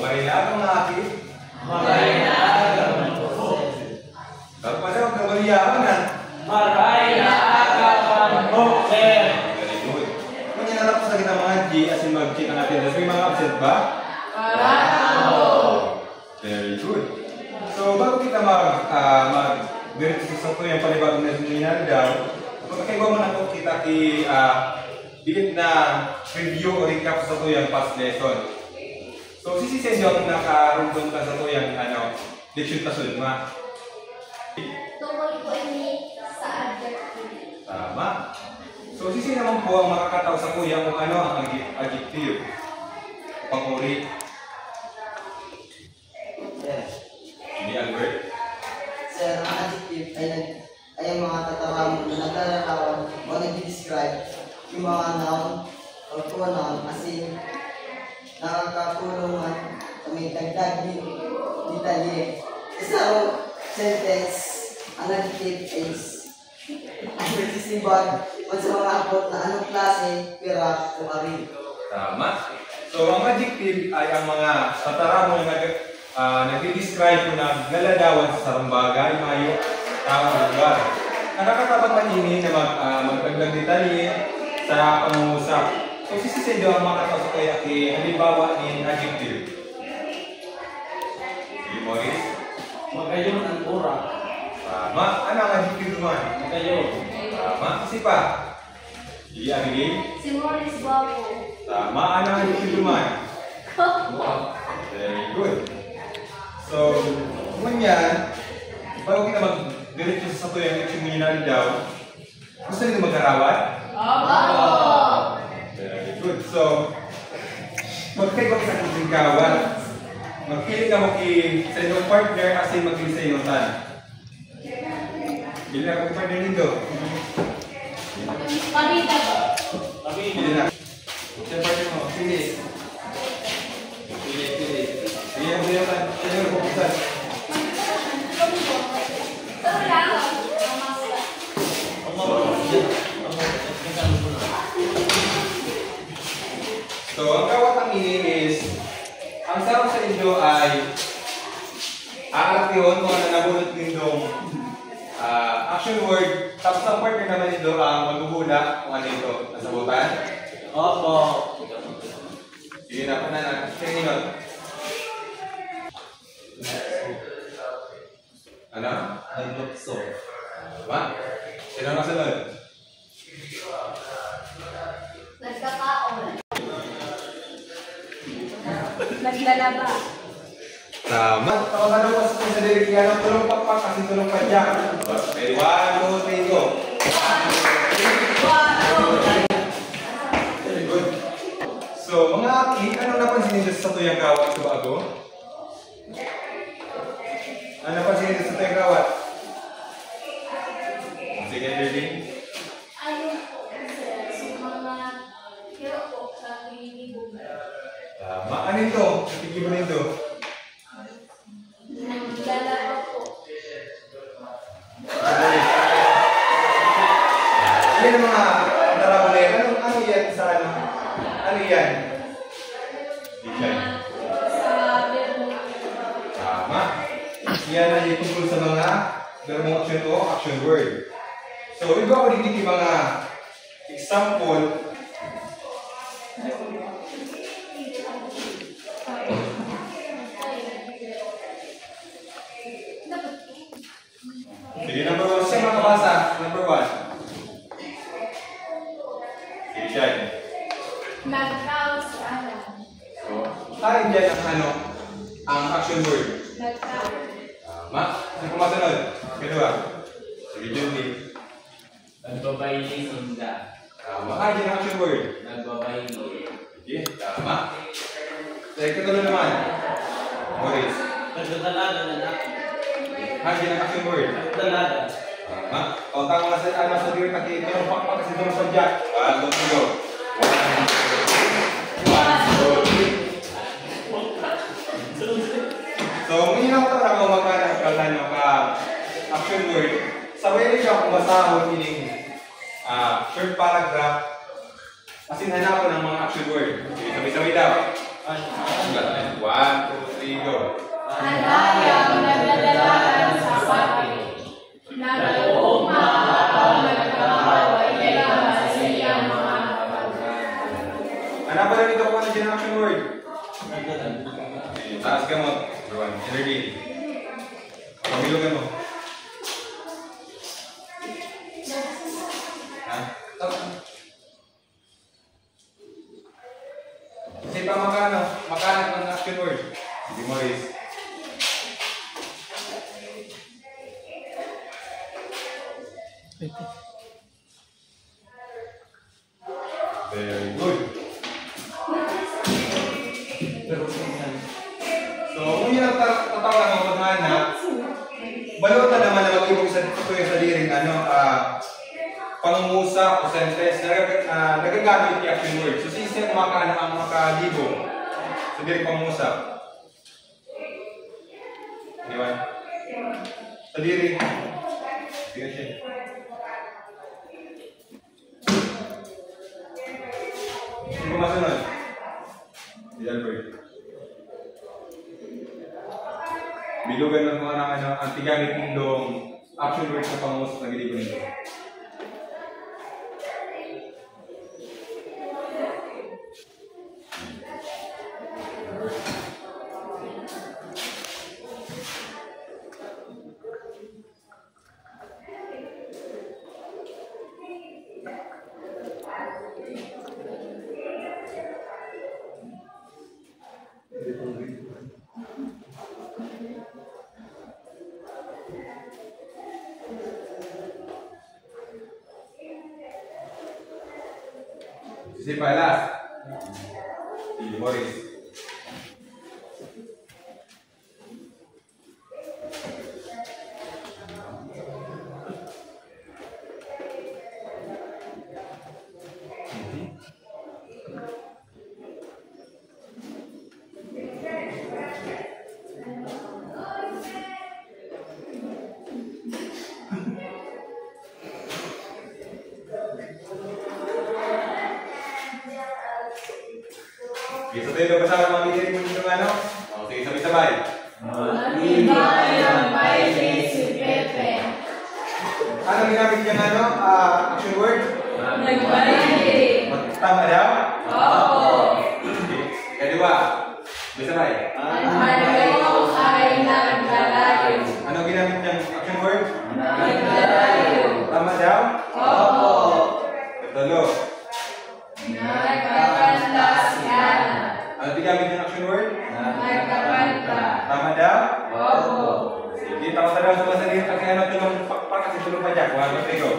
Marinadong aki. Marinadong po. Tapos huwag na maliyaman na. Marinadong po, sir. Very good. Kung hinanap sa kita mga G, as in mag-check ang attendance, may mga absent ba? Very good. So, bago kita mag-diretso sa ito yung panibagong na seminar daw, magkakaiba mo na ito kita dikit na review o recap sa ito yung past lesson. So, sisisend yung nakarundong ka sa ito yung leksyon na sunod mo. Tungkol po ini sa adjective. Tama. So, sisi naman po ang makakataw sa kuya kung ano ang adjective. Panguri. Hindi Albert. Sir, ang adjective ay ang mga tataramon na naglalarawan o nag-describe yung mga noun o pronoun as in nakakatulungan o may dagdag detalye. Sa sentence, ang adjective is ang nagsisibag o sa mga abot na anong klase, pira o ari. Tama. So, ang adjective ay ang mga tataramon na nag-describe kung naglaladawan sa sarang bagay, mayo, tao, lugar. Nakakatapat man ini na magdagdag detalye sa pangungusap. So, sisisend ang makataw sa kaya halimbawa ni adjective. Sige, Maurice. Magayon ang ura. Tama. Ano ang adjective naman? Magayon. Tama. Kasi pa. Sige, Abigail. Si Maurice Guapo. Tama. Ano ang adjective naman? Very good. So, kung yan, bago kita mag-diretso sa ito yung leksyon minari daw, gusto nito mag-arawan? Very good. So, mag-take ka sa kusingkawan. Magpili ka mo sa inyong partner as in magpili sa inyong tan. Pili na kong partner nito. Pamita po. Pili na. Sa partner mo, pili. Pili. Sige, ang pili tan. Sige, ang pupusan. So, ang kawatang ini is ang sarap sa inyo ay aartihon kung ano nabulot nindong action word. Tapos ang partner naman nito ang maguhula kung ano ito. Nasabutan? Opo. Sige na, pananan. Tingin ano? Naglukso. Diba? Sino ang kasunod? Nagkakaon. Naglalaba. Tama. Kapag ano pa sa dirigyan ng tulong pakpak kasi tulong padyak. Okay, 1, 2, 3, go. Very good. So, mga aki, ano napansin nito sa tuyang kawat sa bago? Ano napansin nito sa tuyang kawat? Sige, Berlin. Ano po, sir, sa mga hero po sa pinibog. Tama. Ano ito? Tigil mo nito. Naglalaba po. Yan ang mga taraw na yan. Ano yan sa ano? Ano yan? Yan. Sa verbo. Tama. Yan ay tungkol sa mga verbal action o action word. So, iba ako dito yung mga example. Sige, number 1. Siya makabasa. Number 1. Sige, siya. Nagkausalan. So, tayo dyan ang action word. Nagkausalan. Tama. Ano kumasunod? Kedua. Sige, Judy. Nagbabayli sinda. Tama. Tayo dyan ang action word. Nagbabayli. Sige, tama. Sige, katuloy naman. Maurice. Nagdadalaga na na. Tayo dyan ang action word. Nagdadalaga. Tama. O, tama na sa diri kasi tulong pakpak kasi tulong padyak. 1, 2, 3, go. 1, 2, 3. So, ngayon ako ito na magkakaroon ka action word. Sa way siya kung basahon ining short paragraph, as in hanapon ng mga action word. Sige, sabay-sabay daw. 1, 2, 3, go. Anayang nagdadalaan sa pati. Nag-uuma at nagkakaway kailangan sa iyang mga Ano pa rin ito kung ano dyan ang action word? Taas ka mo. Energy. Pamilugan mo. Ha? Kasi pa makahanap ng action word. Hindi mo raise. Very good. So, kung yun ang tatawag ng pagmana, balutan naman na mag-ibig sa liring pangungusap o sentence na nagagamit yung action word. So, siya ang makalibo sa liring pangungusap. Diwan? Sa liring. Sige siya. Sino masunod? Si Albert. Bilugan ng mga ang tigamit nindong action words na pangungusap na gilibo nito. Si Palas. Si Morris. Bisa tayo kasama mga bigyan mo dito ano? O, sige, sabay-sabay. Matibay ang baile si Pepe. Ano ginamit niya action word? Nagbaile. Tama daw? Oo. Sige, kaliwa. Sabay-sabay. Ano ay naglalayo. Ano ginamit niyang action word? Naglalayo. Tama daw? Oo. Tulo. Nagkakanta si Ana. Ano ginamit niyang action word? Nagkakanta. Tama daw? Oo. Sige, tama daw sa masalihan kasi tulong pa kasi tulong pa dyan. 1, 2, 3, go.